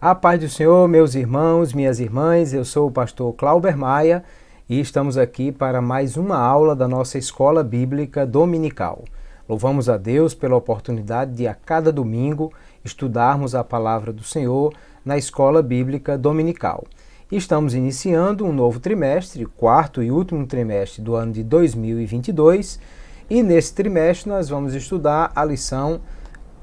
A paz do Senhor, meus irmãos, minhas irmãs, eu sou o pastor Clauber Maia e estamos aqui para mais uma aula da nossa Escola Bíblica Dominical. Louvamos a Deus pela oportunidade de a cada domingo estudarmos a palavra do Senhor na Escola Bíblica Dominical. E estamos iniciando um novo trimestre, quarto e último trimestre do ano de 2022, e nesse trimestre nós vamos estudar a lição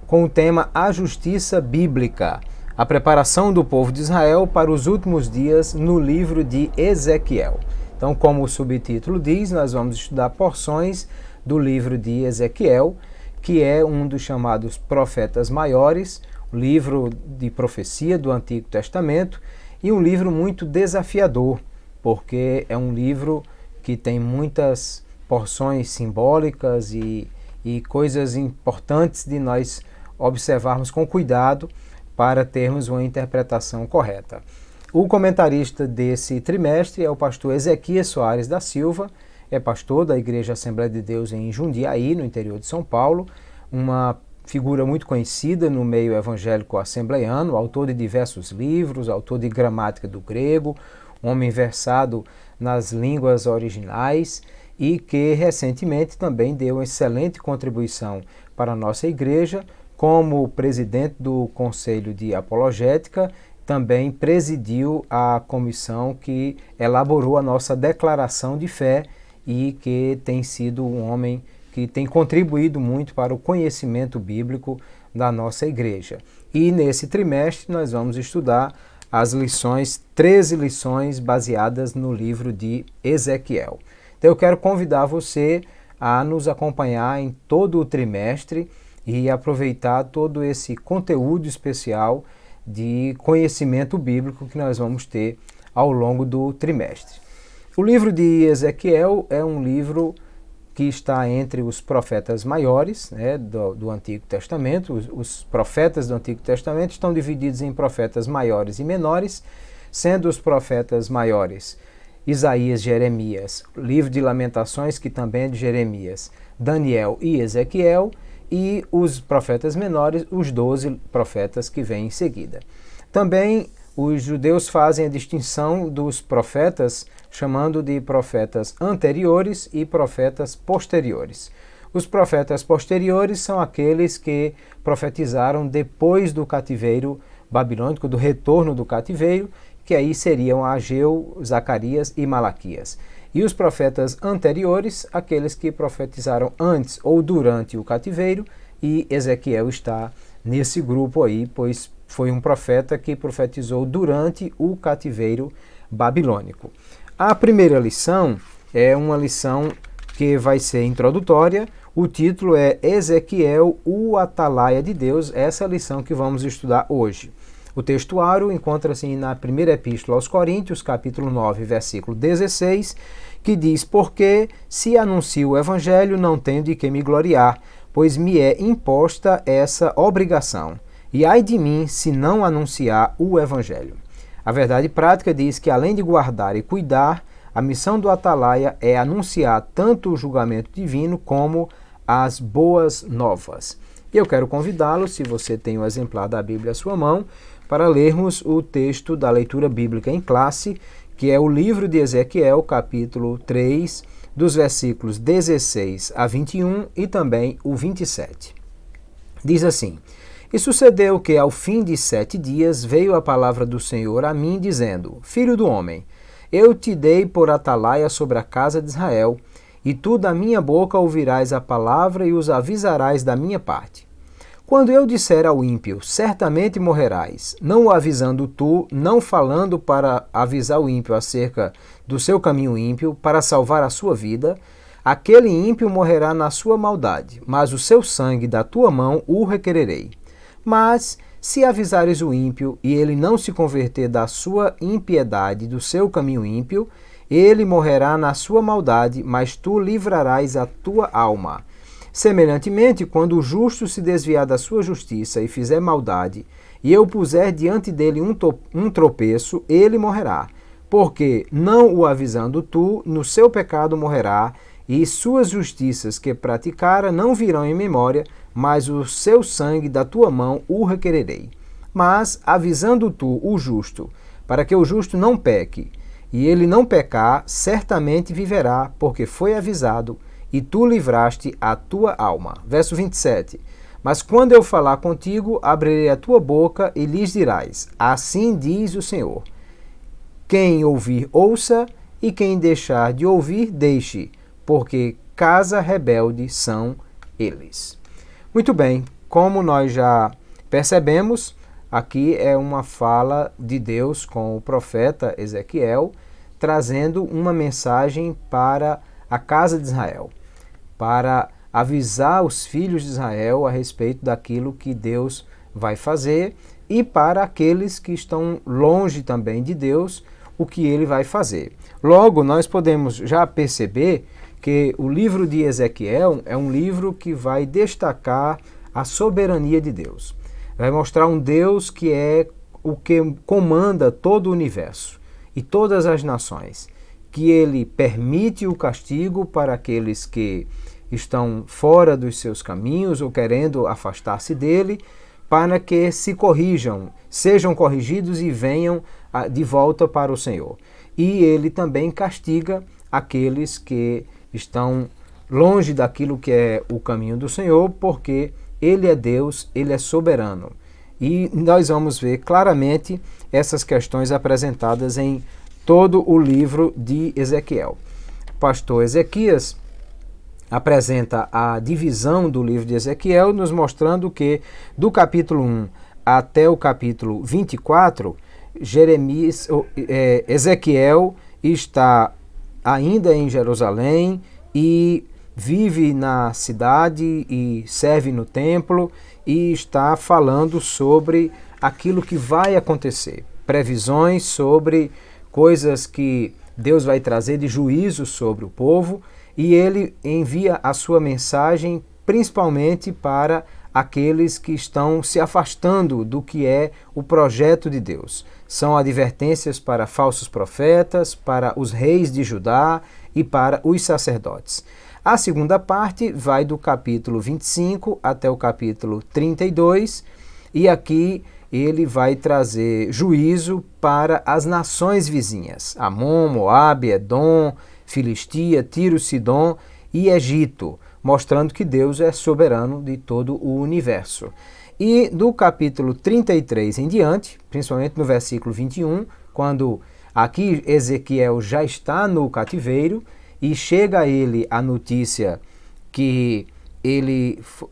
com o tema A Justiça Bíblica, a preparação do povo de Israel para os últimos dias no livro de Ezequiel. Então, como o subtítulo diz, nós vamos estudar porções do livro de Ezequiel, que é um dos chamados profetas maiores, o livro de profecia do Antigo Testamento, e um livro muito desafiador, porque é um livro que tem muitas porções simbólicas e coisas importantes de nós observarmos com cuidado para termos uma interpretação correta. O comentarista desse trimestre é o pastor Ezequias Soares da Silva, é pastor da Igreja Assembleia de Deus em Jundiaí, no interior de São Paulo, uma figura muito conhecida no meio evangélico assembleiano, autor de diversos livros, autor de gramática do grego, um homem versado nas línguas originais e que recentemente também deu uma excelente contribuição para a nossa igreja, como presidente do Conselho de Apologética, também presidiu a comissão que elaborou a nossa declaração de fé e que tem sido um homem que tem contribuído muito para o conhecimento bíblico da nossa igreja. E nesse trimestre nós vamos estudar as lições, 13 lições baseadas no livro de Ezequiel. Então eu quero convidar você a nos acompanhar em todo o trimestre e aproveitar todo esse conteúdo especial de conhecimento bíblico que nós vamos ter ao longo do trimestre. O livro de Ezequiel é um livro que está entre os profetas maiores, do Antigo Testamento. Os profetas do Antigo Testamento estão divididos em profetas maiores e menores, sendo os profetas maiores Isaías, Jeremias, livro de Lamentações, que também é de Jeremias, Daniel e Ezequiel, e os profetas menores, os 12 profetas que vêm em seguida. Também os judeus fazem a distinção dos profetas, chamando de profetas anteriores e profetas posteriores. Os profetas posteriores são aqueles que profetizaram depois do cativeiro babilônico, do retorno do cativeiro, que aí seriam Ageu, Zacarias e Malaquias. E os profetas anteriores, aqueles que profetizaram antes ou durante o cativeiro, e Ezequiel está nesse grupo aí, pois foi um profeta que profetizou durante o cativeiro babilônico. A primeira lição é uma lição que vai ser introdutória. O título é Ezequiel, o Atalaia de Deus, essa é a lição que vamos estudar hoje. O textuário encontra-se na primeira epístola aos Coríntios, capítulo 9, versículo 16, que diz: Porque se anuncio o evangelho, não tenho de que me gloriar, pois me é imposta essa obrigação. E ai de mim se não anunciar o evangelho. A verdade prática diz que, além de guardar e cuidar, a missão do atalaia é anunciar tanto o julgamento divino como as boas novas. E eu quero convidá-lo, se você tem o exemplar da Bíblia à sua mão, para lermos o texto da leitura bíblica em classe, que é o livro de Ezequiel, capítulo 3, dos versículos 16 a 21 e também o 27. Diz assim: E sucedeu que, ao fim de 7 dias, veio a palavra do Senhor a mim, dizendo: Filho do homem, eu te dei por atalaia sobre a casa de Israel, e tu da minha boca ouvirás a palavra e os avisarás da minha parte. Quando eu disser ao ímpio, certamente morrerás, não o avisando tu, não falando para avisar o ímpio acerca do seu caminho ímpio, para salvar a sua vida, aquele ímpio morrerá na sua maldade, mas o seu sangue da tua mão o requererei. Mas, se avisares o ímpio e ele não se converter da sua impiedade, do seu caminho ímpio, ele morrerá na sua maldade, mas tu livrarás a tua alma. Semelhantemente, quando o justo se desviar da sua justiça e fizer maldade, e eu puser diante dele um tropeço, ele morrerá. Porque, não o avisando tu, no seu pecado morrerá, e suas justiças que praticara não virão em memória, mas o seu sangue da tua mão o requererei. Mas, avisando tu o justo, para que o justo não peque, e ele não pecar, certamente viverá, porque foi avisado, e tu livraste a tua alma. Verso 27. Mas quando eu falar contigo, abrirei a tua boca e lhes dirás: assim diz o Senhor. Quem ouvir, ouça, e quem deixar de ouvir, deixe, porque casa rebelde são eles. Muito bem, como nós já percebemos, aqui é uma fala de Deus com o profeta Ezequiel, trazendo uma mensagem para a casa de Israel, para avisar os filhos de Israel a respeito daquilo que Deus vai fazer e para aqueles que estão longe também de Deus, o que ele vai fazer. Logo, nós podemos já perceber que o livro de Ezequiel é um livro que vai destacar a soberania de Deus. Vai mostrar um Deus que é o que comanda todo o universo e todas as nações, que ele permite o castigo para aqueles que estão fora dos seus caminhos ou querendo afastar-se dele, para que se corrijam, sejam corrigidos e venham de volta para o Senhor. E ele também castiga aqueles que estão longe daquilo que é o caminho do Senhor, porque ele é Deus, ele é soberano. E nós vamos ver claramente essas questões apresentadas em todo o livro de Ezequiel. O pastor Ezequias apresenta a divisão do livro de Ezequiel, nos mostrando que do capítulo 1 até o capítulo 24, Ezequiel está ainda em Jerusalém e vive na cidade e serve no templo e está falando sobre aquilo que vai acontecer, previsões sobre coisas que Deus vai trazer de juízo sobre o povo, e ele envia a sua mensagem principalmente para aqueles que estão se afastando do que é o projeto de Deus. São advertências para falsos profetas, para os reis de Judá e para os sacerdotes. A segunda parte vai do capítulo 25 até o capítulo 32, e aqui ele vai trazer juízo para as nações vizinhas, Amon, Moabe, Edom, Filistia, Tiro, Sidom e Egito, mostrando que Deus é soberano de todo o universo. E do capítulo 33 em diante, principalmente no versículo 21, quando aqui Ezequiel já está no cativeiro e chega a ele a notícia que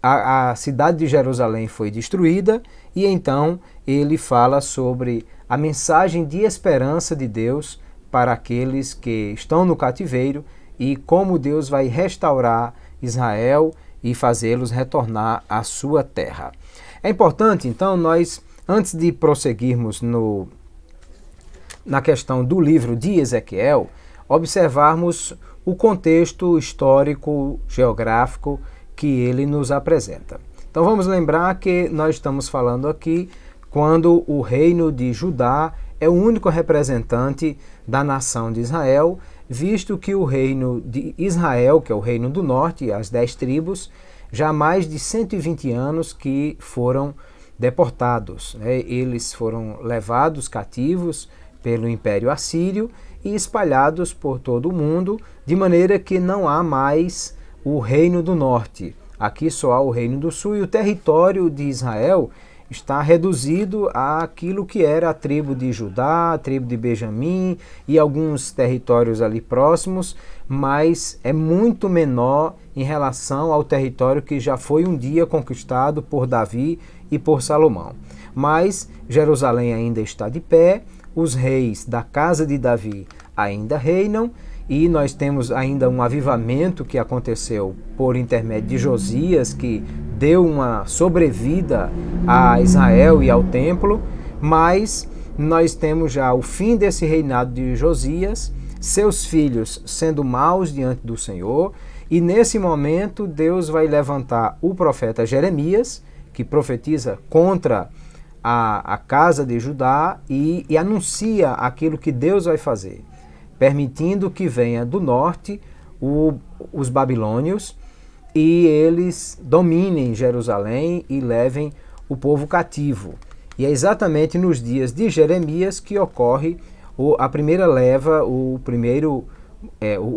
a cidade de Jerusalém foi destruída, e então ele fala sobre a mensagem de esperança de Deus para aqueles que estão no cativeiro e como Deus vai restaurar Israel e fazê-los retornar à sua terra. É importante, então, nós, antes de prosseguirmos na questão do livro de Ezequiel, observarmos o contexto histórico, geográfico que ele nos apresenta. Então vamos lembrar que nós estamos falando aqui quando o reino de Judá é o único representante da nação de Israel, visto que o reino de Israel, que é o reino do norte, as 10 tribos, já há mais de 120 anos que foram deportados, né? Eles foram levados cativos pelo Império Assírio e espalhados por todo o mundo, de maneira que não há mais o reino do norte. Aqui só há o reino do sul, e o território de Israel está reduzido àquilo que era a tribo de Judá, a tribo de Benjamim e alguns territórios ali próximos, mas é muito menor em relação ao território que já foi um dia conquistado por Davi e por Salomão. Mas Jerusalém ainda está de pé, os reis da casa de Davi ainda reinam, e nós temos ainda um avivamento que aconteceu por intermédio de Josias, que deu uma sobrevida a Israel e ao templo, mas nós temos já o fim desse reinado de Josias, seus filhos sendo maus diante do Senhor, e nesse momento Deus vai levantar o profeta Jeremias, que profetiza contra a casa de Judá e anuncia aquilo que Deus vai fazer, permitindo que venha do norte os babilônios e eles dominem Jerusalém e levem o povo cativo. E é exatamente nos dias de Jeremias que ocorre a primeira leva, o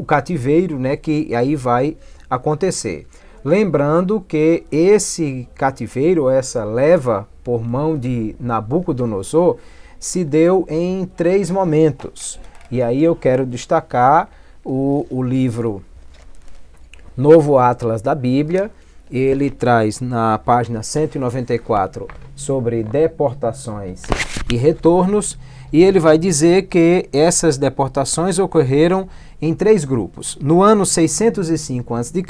cativeiro, né, que aí vai acontecer. Lembrando que esse cativeiro, essa leva por mão de Nabucodonosor, se deu em 3 momentos. E aí eu quero destacar o livro Novo Atlas da Bíblia. Ele traz na página 194 sobre deportações e retornos, e ele vai dizer que essas deportações ocorreram em 3 grupos. No ano 605 a.C.,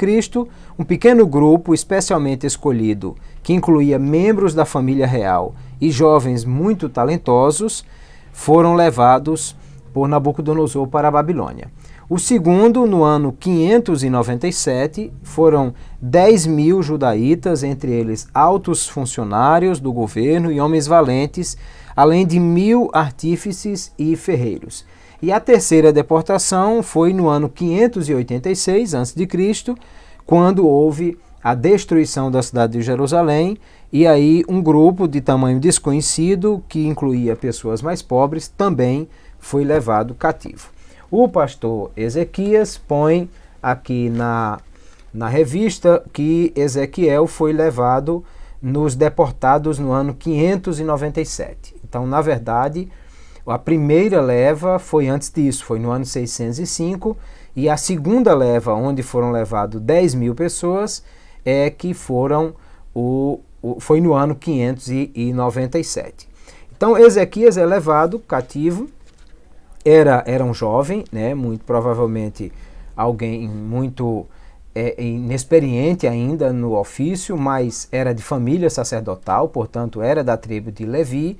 um pequeno grupo especialmente escolhido, que incluía membros da família real e jovens muito talentosos, foram levados por Nabucodonosor para a Babilônia. O segundo, no ano 597, foram 10.000 judaítas, entre eles altos funcionários do governo e homens valentes, além de 1.000 artífices e ferreiros. E a terceira deportação foi no ano 586 a.C., quando houve a destruição da cidade de Jerusalém, e aí um grupo de tamanho desconhecido, que incluía pessoas mais pobres, também foi levado cativo. O pastor Ezequias põe aqui na revista que Ezequiel foi levado nos deportados no ano 597. Então, na verdade, a primeira leva foi antes disso, foi no ano 605, e a segunda leva, onde foram levados 10.000 pessoas, foi no ano 597. Então, Ezequias é levado cativo. Era um jovem, né, muito provavelmente alguém muito inexperiente ainda no ofício, mas era de família sacerdotal, portanto era da tribo de Levi.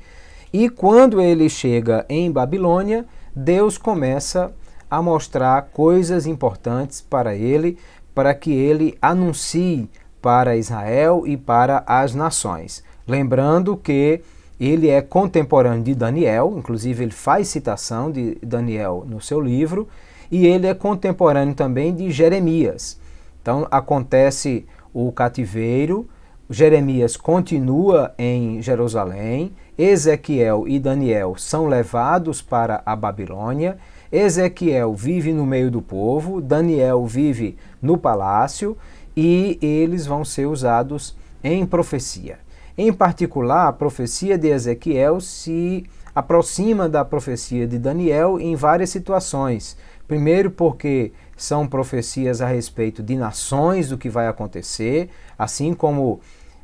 E quando ele chega em Babilônia, Deus começa a mostrar coisas importantes para ele, para que ele anuncie para Israel e para as nações. Lembrando que ele é contemporâneo de Daniel, inclusive ele faz citação de Daniel no seu livro, e ele é contemporâneo também de Jeremias. Então acontece o cativeiro, Jeremias continua em Jerusalém, Ezequiel e Daniel são levados para a Babilônia, Ezequiel vive no meio do povo, Daniel vive no palácio, e eles vão ser usados em profecia. Em particular, a profecia de Ezequiel se aproxima da profecia de Daniel em várias situações. Primeiro, porque são profecias a respeito de nações, do que vai acontecer, assim como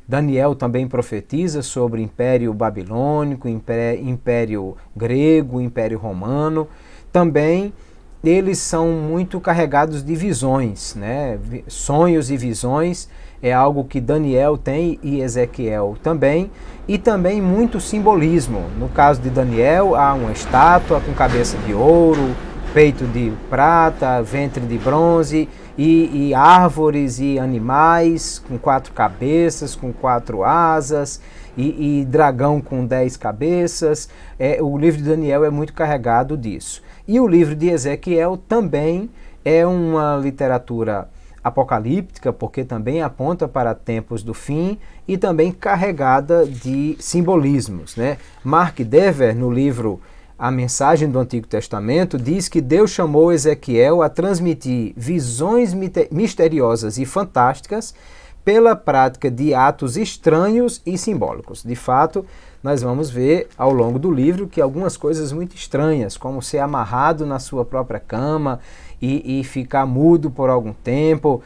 Daniel também profetiza sobre o Império Babilônico, Império Grego, Império Romano. Também eles são muito carregados de visões, né? Sonhos e visões é algo que Daniel tem e Ezequiel também, e também muito simbolismo. No caso de Daniel, há uma estátua com cabeça de ouro, peito de prata, ventre de bronze, e árvores e animais com 4 cabeças, com 4 asas, e dragão com 10 cabeças. O livro de Daniel é muito carregado disso. E o livro de Ezequiel também é uma literatura apocalíptica, porque também aponta para tempos do fim e também carregada de simbolismos, né? Mark Dever, no livro A Mensagem do Antigo Testamento, diz que Deus chamou Ezequiel a transmitir visões misteriosas e fantásticas pela prática de atos estranhos e simbólicos. De fato, nós vamos ver ao longo do livro que algumas coisas muito estranhas, como ser amarrado na sua própria cama e ficar mudo por algum tempo,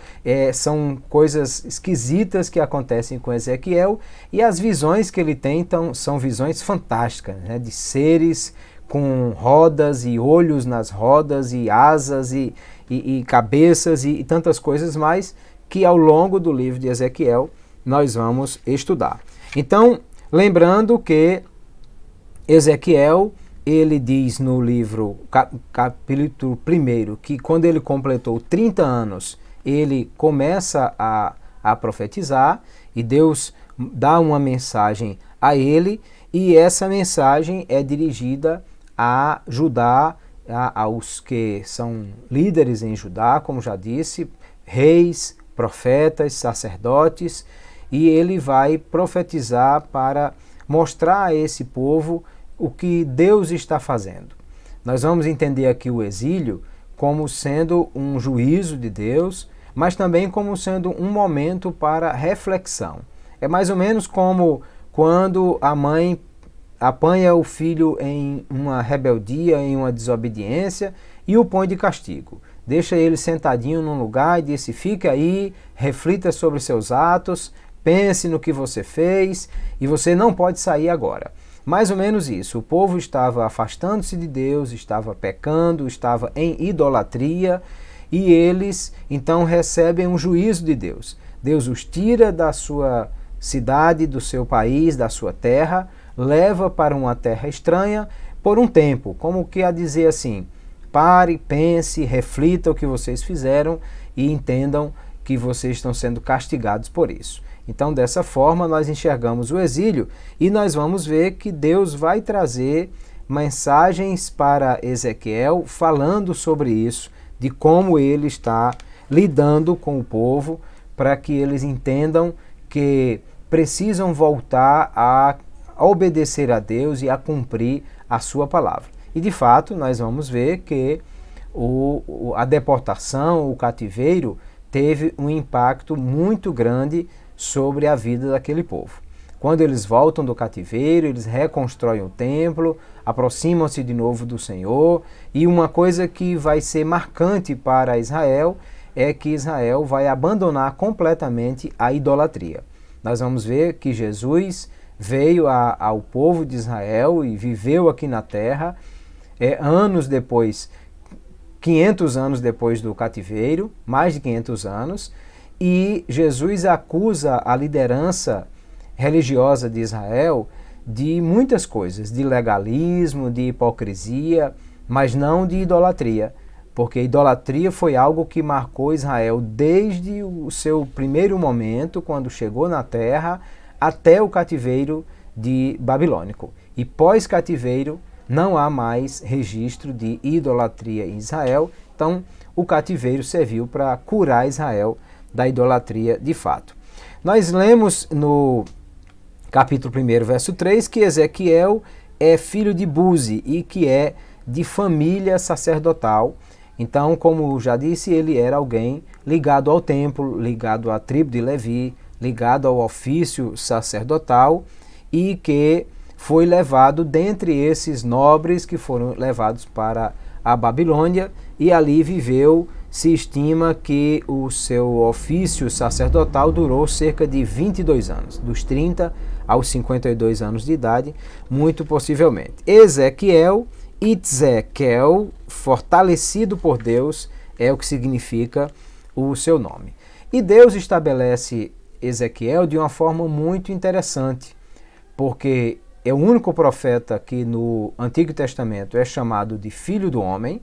são coisas esquisitas que acontecem com Ezequiel, e as visões que ele tem então, são visões fantásticas, né, de seres com rodas e olhos nas rodas e asas e cabeças e tantas coisas mais que ao longo do livro de Ezequiel nós vamos estudar. Então, lembrando que Ezequiel, ele diz no livro, capítulo 1, que quando ele completou 30 anos, ele começa a profetizar, e Deus dá uma mensagem a ele, e essa mensagem é dirigida a Judá, aos que são líderes em Judá, como já disse, reis, profetas, sacerdotes, e ele vai profetizar para mostrar a esse povo o que Deus está fazendo. Nós vamos entender aqui o exílio como sendo um juízo de Deus, mas também como sendo um momento para reflexão. É mais ou menos como quando a mãe apanha o filho em uma rebeldia, em uma desobediência e o põe de castigo. Deixa ele sentadinho num lugar e diz: fique aí, reflita sobre seus atos, pense no que você fez e você não pode sair agora. Mais ou menos isso. O povo estava afastando-se de Deus, estava pecando, estava em idolatria e eles então recebem um juízo de Deus. Deus os tira da sua cidade, do seu país, da sua terra, leva para uma terra estranha por um tempo, como que a dizer assim: pare, pense, reflita o que vocês fizeram e entendam que vocês estão sendo castigados por isso. Então, dessa forma, nós enxergamos o exílio e nós vamos ver que Deus vai trazer mensagens para Ezequiel falando sobre isso, de como ele está lidando com o povo, para que eles entendam que precisam voltar a obedecer a Deus e a cumprir a sua palavra. E de fato, nós vamos ver que a deportação, o cativeiro, teve um impacto muito grande sobre a vida daquele povo. Quando eles voltam do cativeiro, eles reconstroem o templo, aproximam-se de novo do Senhor, e uma coisa que vai ser marcante para Israel é que Israel vai abandonar completamente a idolatria. Nós vamos ver que Jesus veio ao povo de Israel e viveu aqui na terra, anos depois, 500 anos depois do cativeiro, mais de 500 anos, e Jesus acusa a liderança religiosa de Israel de muitas coisas, de legalismo, de hipocrisia, mas não de idolatria, porque idolatria foi algo que marcou Israel desde o seu primeiro momento, quando chegou na terra, até o cativeiro de babilônico. E pós-cativeiro não há mais registro de idolatria em Israel, então o cativeiro serviu para curar Israel da idolatria de fato. Nós lemos no capítulo 1, verso 3, que Ezequiel é filho de Buzi e que é de família sacerdotal. Então, como já disse, ele era alguém ligado ao templo, ligado à tribo de Levi, ligado ao ofício sacerdotal e que foi levado dentre esses nobres que foram levados para a Babilônia e ali viveu. Se estima que o seu ofício sacerdotal durou cerca de 22 anos, dos 30 aos 52 anos de idade, muito possivelmente. Ezequiel, Itzekel, fortalecido por Deus, é o que significa o seu nome. E Deus estabelece Ezequiel de uma forma muito interessante, porque é o único profeta que no Antigo Testamento é chamado de Filho do Homem,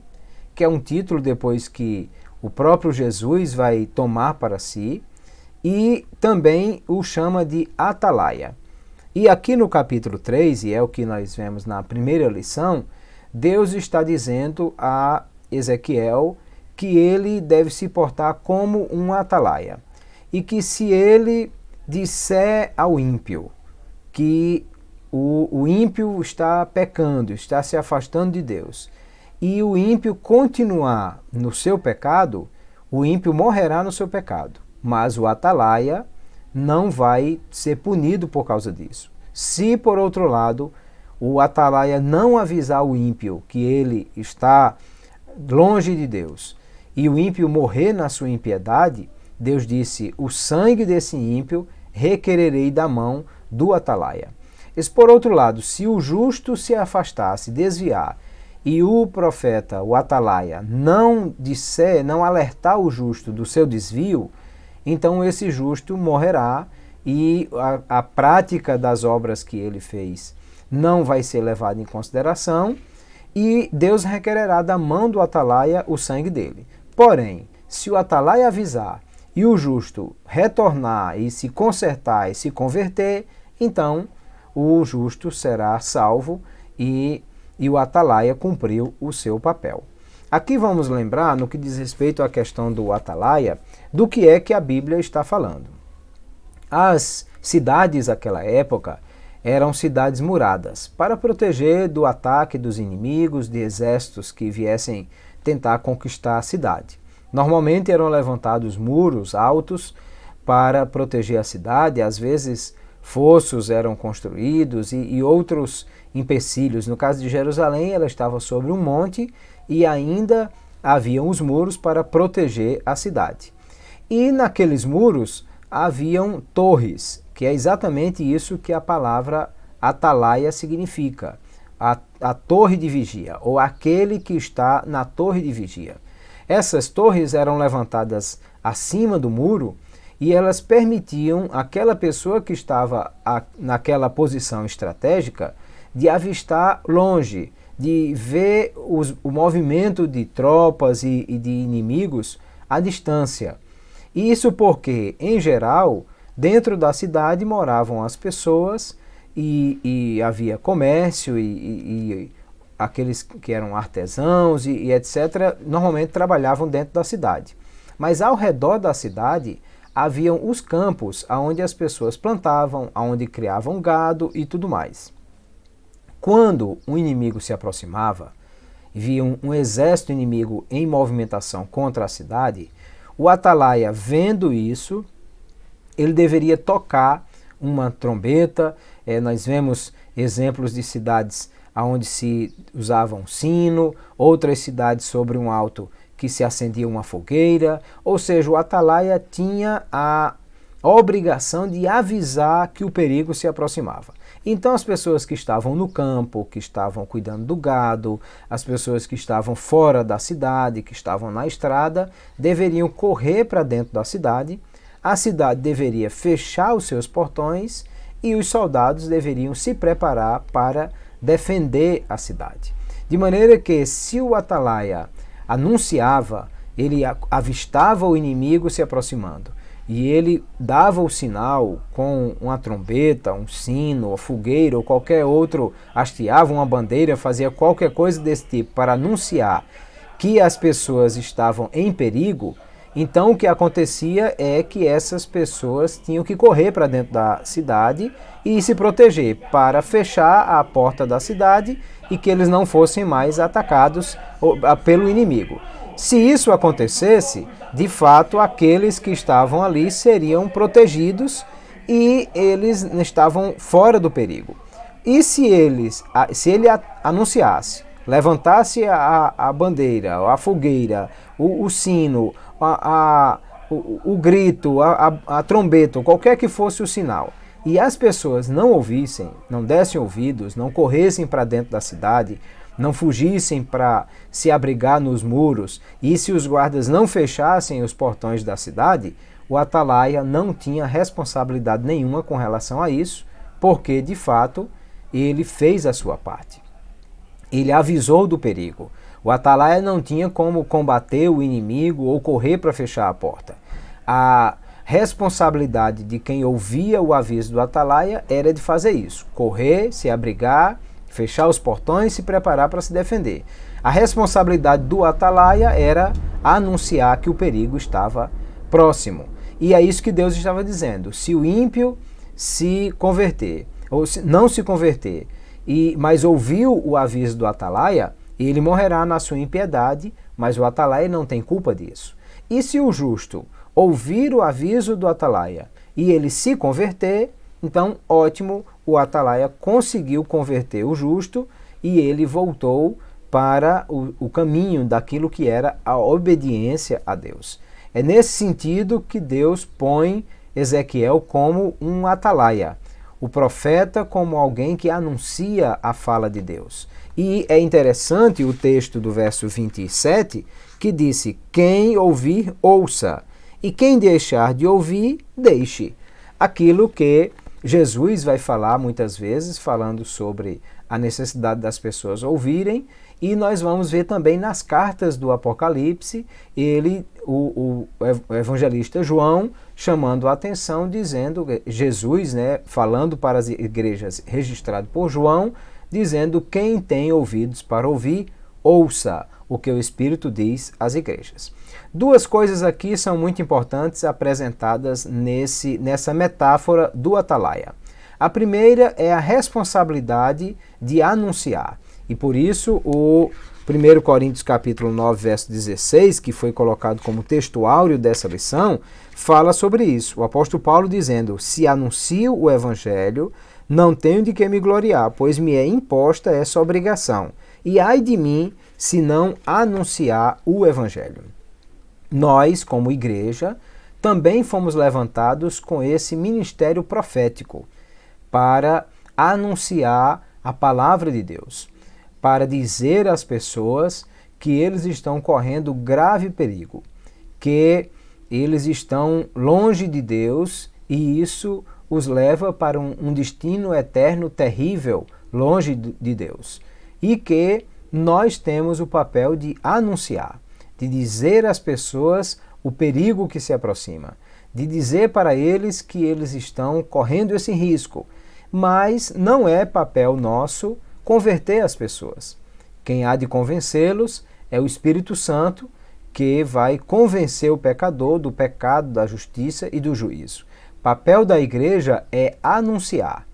que é um título depois que o próprio Jesus vai tomar para si, e também o chama de Atalaia. E aqui no capítulo 3, e é o que nós vemos na primeira lição, Deus está dizendo a Ezequiel que ele deve se portar como um atalaia, e que se ele disser ao ímpio que o ímpio está pecando, está se afastando de Deus, e o ímpio continuar no seu pecado, o ímpio morrerá no seu pecado, mas o atalaia não vai ser punido por causa disso. Se, por outro lado, o atalaia não avisar o ímpio que ele está longe de Deus e o ímpio morrer na sua impiedade, Deus disse: o sangue desse ímpio requererei da mão do atalaia. Por outro lado, se o justo se afastar, se desviar, e o profeta, o atalaia, não disser, não alertar o justo do seu desvio, então esse justo morrerá e a prática das obras que ele fez não vai ser levada em consideração e Deus requererá da mão do atalaia o sangue dele. Porém, se o atalaia avisar e o justo retornar e se consertar e se converter, então o justo será salvo e o atalaia cumpriu o seu papel. Aqui vamos lembrar, no que diz respeito à questão do atalaia, do que é que a Bíblia está falando. As cidades daquela época eram cidades muradas, para proteger do ataque dos inimigos, de exércitos que viessem tentar conquistar a cidade. Normalmente eram levantados muros altos para proteger a cidade, às vezes fossos eram construídos e outros empecilhos. No caso de Jerusalém, ela estava sobre um monte e ainda haviam os muros para proteger a cidade. E naqueles muros haviam torres, que é exatamente isso que a palavra atalaia significa. A torre de vigia, ou aquele que está na torre de vigia. Essas torres eram levantadas acima do muro e elas permitiam àquela pessoa que estava naquela posição estratégica de avistar longe, de ver o movimento de tropas e de inimigos à distância. E isso porque, em geral, dentro da cidade moravam as pessoas e havia comércio e aqueles que eram artesãos e etc., normalmente trabalhavam dentro da cidade. Mas ao redor da cidade haviam os campos onde as pessoas plantavam, onde criavam gado e tudo mais. Quando um inimigo se aproximava, via um exército inimigo em movimentação contra a cidade, o atalaia, vendo isso, ele deveria tocar uma trombeta. Nós vemos exemplos de cidades onde se usava um sino, outras cidades sobre um alto que se acendia uma fogueira, ou seja, o atalaia tinha a obrigação de avisar que o perigo se aproximava. Então as pessoas que estavam no campo, que estavam cuidando do gado, as pessoas que estavam fora da cidade, que estavam na estrada, deveriam correr para dentro da cidade, a cidade deveria fechar os seus portões e os soldados deveriam se preparar para defender a cidade. De maneira que, se o atalaia anunciava, ele avistava o inimigo se aproximando e ele dava o sinal com uma trombeta, um sino, uma fogueira ou qualquer outro, hasteava uma bandeira, fazia qualquer coisa desse tipo para anunciar que as pessoas estavam em perigo, então o que acontecia é que essas pessoas tinham que correr para dentro da cidade e se proteger para fechar a porta da cidade e que eles não fossem mais atacados pelo inimigo. Se isso acontecesse, de fato, aqueles que estavam ali seriam protegidos e eles estavam fora do perigo. E se ele anunciasse, levantasse a bandeira, a fogueira, o sino, o grito, a trombeta, qualquer que fosse o sinal, e as pessoas não ouvissem, não dessem ouvidos, não corressem para dentro da cidade, não fugissem para se abrigar nos muros, e se os guardas não fechassem os portões da cidade, o atalaia não tinha responsabilidade nenhuma com relação a isso, porque, de fato, ele fez a sua parte. Ele avisou do perigo. O atalaia não tinha como combater o inimigo ou correr para fechar a porta. A responsabilidade de quem ouvia o aviso do atalaia era de fazer isso, correr, se abrigar, fechar os portões e se preparar para se defender. A responsabilidade do atalaia era anunciar que o perigo estava próximo. E é isso que Deus estava dizendo. Se o ímpio se converter, ou não se converter, mas ouviu o aviso do atalaia, ele morrerá na sua impiedade, mas o atalaia não tem culpa disso. E se o justo ouvir o aviso do atalaia e ele se converter, então ótimo, o atalaia conseguiu converter o justo e ele voltou para o caminho daquilo que era a obediência a Deus. É nesse sentido que Deus põe Ezequiel como um atalaia, o profeta como alguém que anuncia a fala de Deus. E é interessante o texto do verso 27, que disse: quem ouvir, ouça, e quem deixar de ouvir, deixe. Aquilo que Jesus vai falar muitas vezes, falando sobre a necessidade das pessoas ouvirem, e nós vamos ver também nas cartas do Apocalipse, o evangelista João, chamando a atenção, dizendo, Jesus, falando para as igrejas registrado por João, dizendo: quem tem ouvidos para ouvir, ouça o que o Espírito diz às igrejas. Duas coisas aqui são muito importantes apresentadas nessa metáfora do atalaia. A primeira é a responsabilidade de anunciar. E por isso o 1 Coríntios capítulo 9, verso 16, que foi colocado como texto áureo dessa lição, fala sobre isso. O apóstolo Paulo dizendo: se anuncio o evangelho, não tenho de que me gloriar, pois me é imposta essa obrigação. E ai de mim se não anunciar o evangelho. Nós, como igreja, também fomos levantados com esse ministério profético para anunciar a palavra de Deus, para dizer às pessoas que eles estão correndo grave perigo, que eles estão longe de Deus e isso os leva para um destino eterno terrível, longe de Deus. E que nós temos o papel de anunciar, de dizer às pessoas o perigo que se aproxima, de dizer para eles que eles estão correndo esse risco. Mas não é papel nosso converter as pessoas. Quem há de convencê-los é o Espírito Santo, que vai convencer o pecador do pecado, da justiça e do juízo. Papel da igreja é anunciar,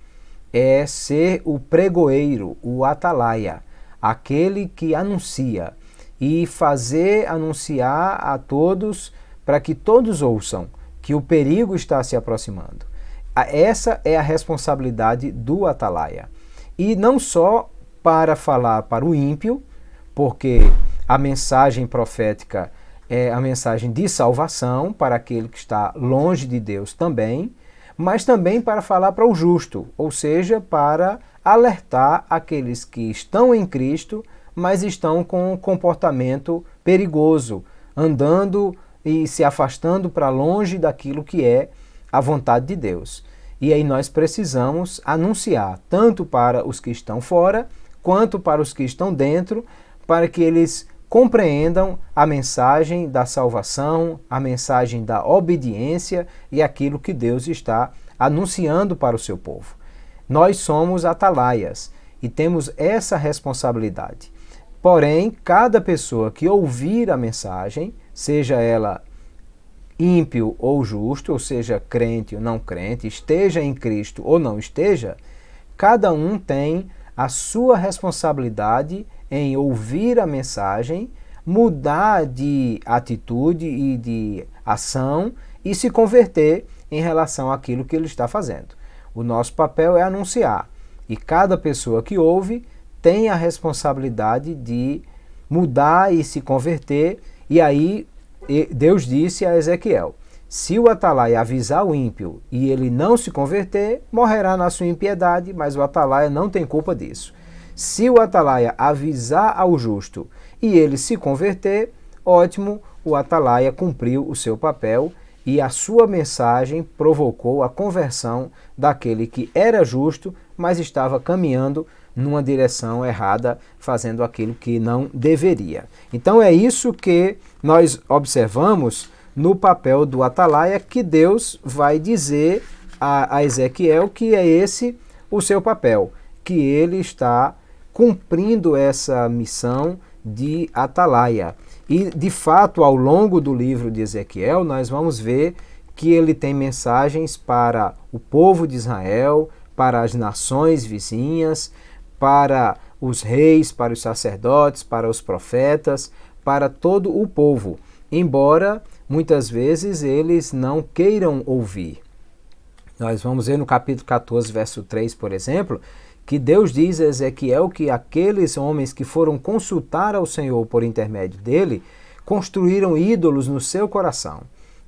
é ser o pregoeiro, o atalaia, aquele que anuncia, e fazer anunciar a todos para que todos ouçam que o perigo está se aproximando. Essa é a responsabilidade do atalaia. E não só para falar para o ímpio, porque a mensagem profética é a mensagem de salvação para aquele que está longe de Deus também, mas também para falar para o justo, ou seja, para alertar aqueles que estão em Cristo, mas estão com um comportamento perigoso, andando e se afastando para longe daquilo que é a vontade de Deus. E aí nós precisamos anunciar, tanto para os que estão fora, quanto para os que estão dentro, para que eles compreendam a mensagem da salvação, a mensagem da obediência e aquilo que Deus está anunciando para o seu povo. Nós somos atalaias e temos essa responsabilidade. Porém, cada pessoa que ouvir a mensagem, seja ela ímpio ou justo, ou seja, crente ou não crente, esteja em Cristo ou não esteja, cada um tem a sua responsabilidade em ouvir a mensagem, mudar de atitude e de ação e se converter em relação àquilo que ele está fazendo. O nosso papel é anunciar, e cada pessoa que ouve tem a responsabilidade de mudar e se converter. E aí Deus disse a Ezequiel: se o atalaia avisar o ímpio e ele não se converter, morrerá na sua impiedade, mas o atalaia não tem culpa disso. Se o atalaia avisar ao justo e ele se converter, ótimo, o atalaia cumpriu o seu papel e a sua mensagem provocou a conversão daquele que era justo, mas estava caminhando numa direção errada, fazendo aquilo que não deveria. Então é isso que nós observamos no papel do atalaia, que Deus vai dizer a Ezequiel que é esse o seu papel, que ele está cumprindo essa missão de atalaia. E, de fato, ao longo do livro de Ezequiel, nós vamos ver que ele tem mensagens para o povo de Israel, para as nações vizinhas, para os reis, para os sacerdotes, para os profetas, para todo o povo, embora muitas vezes eles não queiram ouvir. Nós vamos ver no capítulo 14, verso 3, por exemplo, que Deus diz a Ezequiel que aqueles homens que foram consultar ao Senhor por intermédio dele, construíram ídolos no seu coração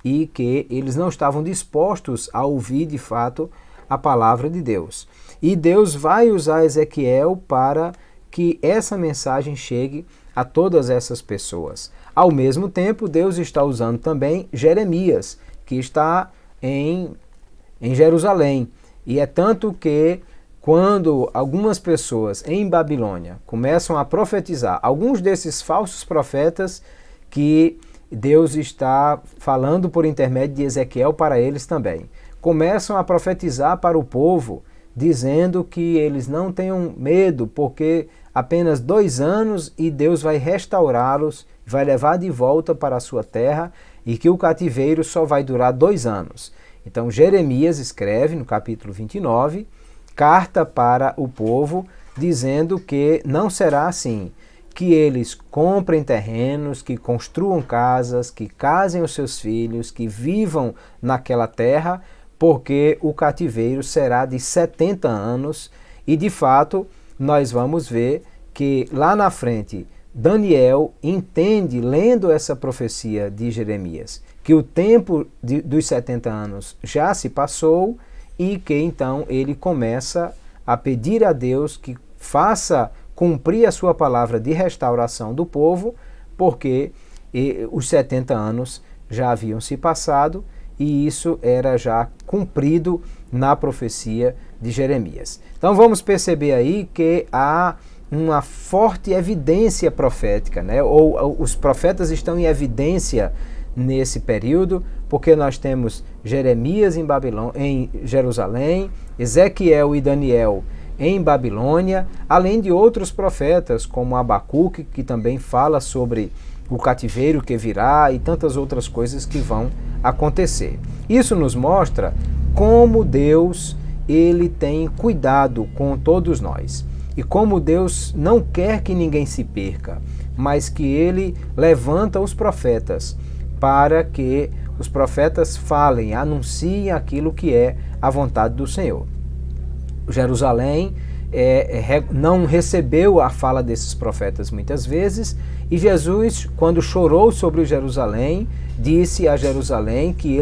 e que eles não estavam dispostos a ouvir de fato a palavra de Deus. E Deus vai usar Ezequiel para que essa mensagem chegue a todas essas pessoas. Ao mesmo tempo, Deus está usando também Jeremias, que está em Jerusalém. E é tanto que quando algumas pessoas em Babilônia começam a profetizar, alguns desses falsos profetas que Deus está falando por intermédio de Ezequiel para eles também, começam a profetizar para o povo, dizendo que eles não tenham medo, porque apenas 2 anos e Deus vai restaurá-los, vai levar de volta para a sua terra e que o cativeiro só vai durar 2 anos. Então Jeremias escreve no capítulo 29 carta para o povo, dizendo que não será assim, que eles comprem terrenos, que construam casas, que casem os seus filhos, que vivam naquela terra, porque o cativeiro será de 70 anos e, de fato, nós vamos ver que lá na frente Daniel entende, lendo essa profecia de Jeremias, que o tempo dos 70 anos já se passou e que então ele começa a pedir a Deus que faça cumprir a sua palavra de restauração do povo, porque os 70 anos já haviam se passado e isso era já cumprido na profecia de Jeremias. Então vamos perceber aí que há uma forte evidência profética, né? Ou os profetas estão em evidência nesse período, porque nós temos Jeremias em Jerusalém, Ezequiel e Daniel em Babilônia, além de outros profetas, como Abacuque, que também fala sobre o cativeiro que virá e tantas outras coisas que vão acontecer. Isso nos mostra como Deus ele tem cuidado com todos nós e como Deus não quer que ninguém se perca, mas que ele levanta os profetas para que os profetas falem, anunciem aquilo que é a vontade do Senhor. Jerusalém não recebeu a fala desses profetas muitas vezes, e Jesus, quando chorou sobre Jerusalém, disse a Jerusalém que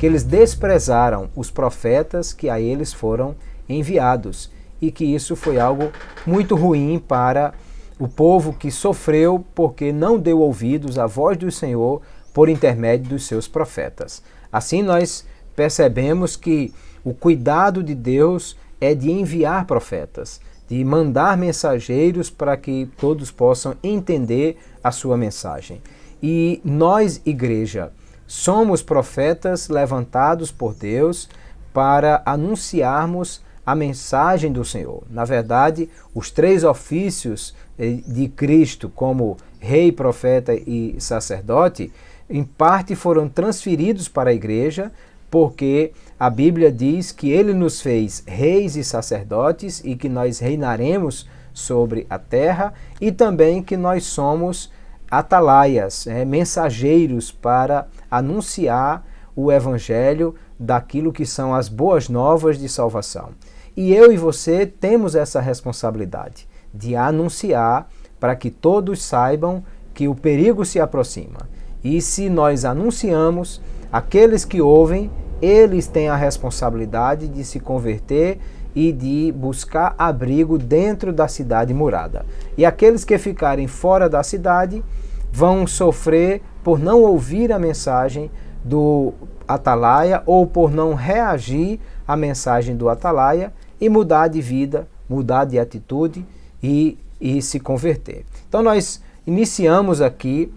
eles desprezaram os profetas que a eles foram enviados, e que isso foi algo muito ruim para o povo que sofreu porque não deu ouvidos à voz do Senhor por intermédio dos seus profetas. Assim nós percebemos que o cuidado de Deus é de enviar profetas, de mandar mensageiros para que todos possam entender a sua mensagem. E nós, igreja, somos profetas levantados por Deus para anunciarmos a mensagem do Senhor. Na verdade, os 3 ofícios de Cristo, como rei, profeta e sacerdote, em parte foram transferidos para a igreja, porque a Bíblia diz que ele nos fez reis e sacerdotes e que nós reinaremos sobre a terra, e também que nós somos atalaias, mensageiros para anunciar o evangelho daquilo que são as boas novas de salvação. E eu e você temos essa responsabilidade de anunciar para que todos saibam que o perigo se aproxima. E se nós anunciamos, aqueles que ouvem, eles têm a responsabilidade de se converter e de buscar abrigo dentro da cidade murada. E aqueles que ficarem fora da cidade vão sofrer por não ouvir a mensagem do atalaia ou por não reagir à mensagem do atalaia e mudar de vida, mudar de atitude e se converter. Então nós iniciamos aqui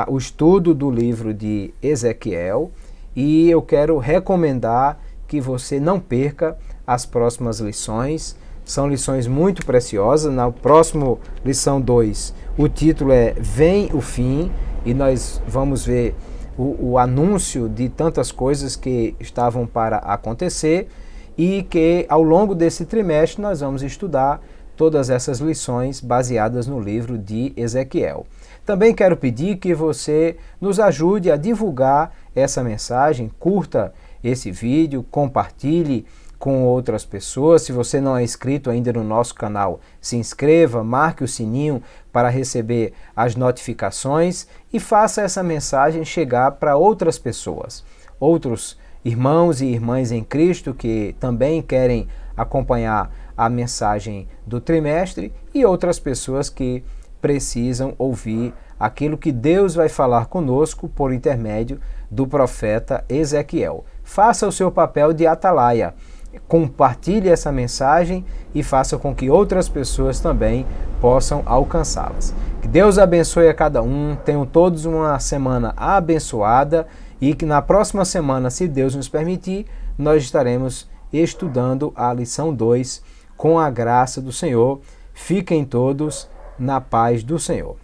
o estudo do livro de Ezequiel e eu quero recomendar que você não perca as próximas lições. São lições muito preciosas. Na próxima lição 2, o título é Vem o Fim, e nós vamos ver o anúncio de tantas coisas que estavam para acontecer e que ao longo desse trimestre nós vamos estudar todas essas lições baseadas no livro de Ezequiel. Também quero pedir que você nos ajude a divulgar essa mensagem, curta esse vídeo, compartilhe com outras pessoas. Se você não é inscrito ainda no nosso canal, se inscreva, marque o sininho para receber as notificações e faça essa mensagem chegar para outras pessoas, outros irmãos e irmãs em Cristo que também querem acompanhar a mensagem do trimestre e outras pessoas que precisam ouvir aquilo que Deus vai falar conosco por intermédio do profeta Ezequiel. Faça o seu papel de atalaia, compartilhe essa mensagem e faça com que outras pessoas também possam alcançá-las. Que Deus abençoe a cada um, tenham todos uma semana abençoada e que na próxima semana, se Deus nos permitir, nós estaremos estudando a lição 2 com a graça do Senhor. Fiquem todos na paz do Senhor.